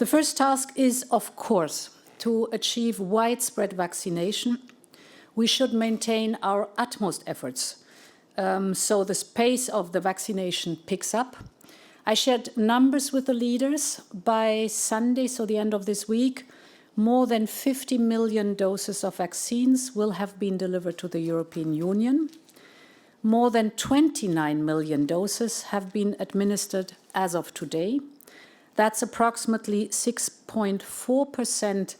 The first task is, of course, to achieve widespread vaccination. We should maintain our utmost efforts so the pace of the vaccination picks up. I shared numbers with the leaders. By Sunday, so the end of this week, more than 50 million doses of vaccines will have been delivered to the European Union. More than 29 million doses have been administered as of today. That's approximately 6.4%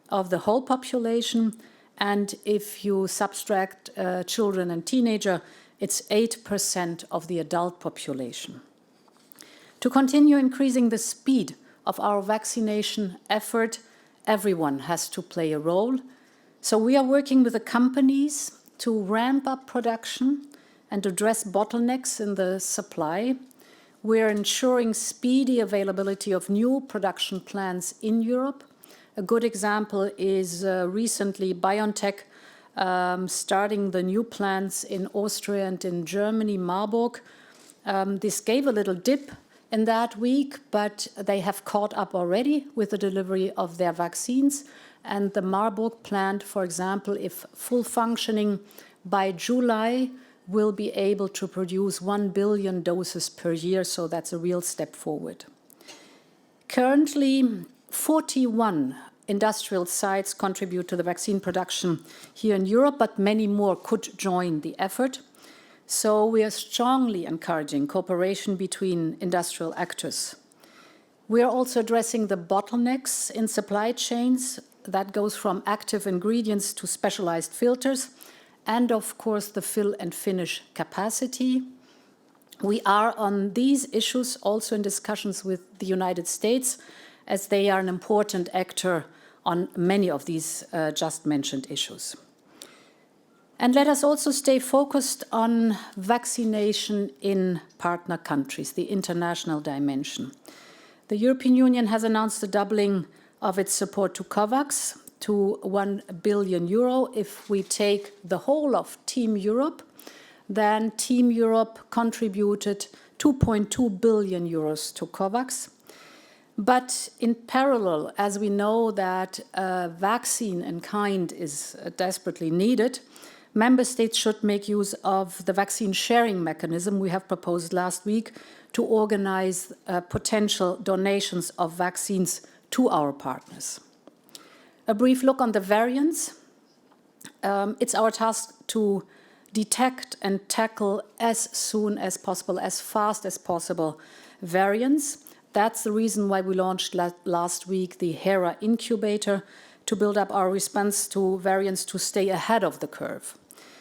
of the whole population. And if you subtract children and teenagers, it's 8% of the adult population. To continue increasing the speed of our vaccination effort, everyone has to play a role. So we are working with the companies to ramp up production and address bottlenecks in the supply. We're ensuring speedy availability of new production plants in Europe. A good example is recently BioNTech starting the new plants in Austria and in Germany, Marburg. This gave a little dip in that week, but they have caught up already with the delivery of their vaccines. And the Marburg plant, for example, if full functioning by July, will be able to produce 1 billion doses per year, so that's a real step forward. Currently, 41 industrial sites contribute to the vaccine production here in Europe, but many more could join the effort. So we are strongly encouraging cooperation between industrial actors. We are also addressing the bottlenecks in supply chains. That goes from active ingredients to specialized filters, and of course the fill and finish capacity. We are on these issues also in discussions with the United States, as they are an important actor on many of these just mentioned issues. And let us also stay focused on vaccination in partner countries, the international dimension. The European Union has announced a doubling of its support to COVAX to 1 billion euro. If we take the whole of Team Europe, then Team Europe contributed 2.2 billion euros to COVAX. But in parallel, as we know that a vaccine in kind is desperately needed, member states should make use of the vaccine sharing mechanism we have proposed last week to organize potential donations of vaccines to our partners. A brief look on the variants. It's our task to detect and tackle as soon as possible, as fast as possible, variants. That's the reason why we launched last week the HERA incubator to build up our response to variants to stay ahead of the curve.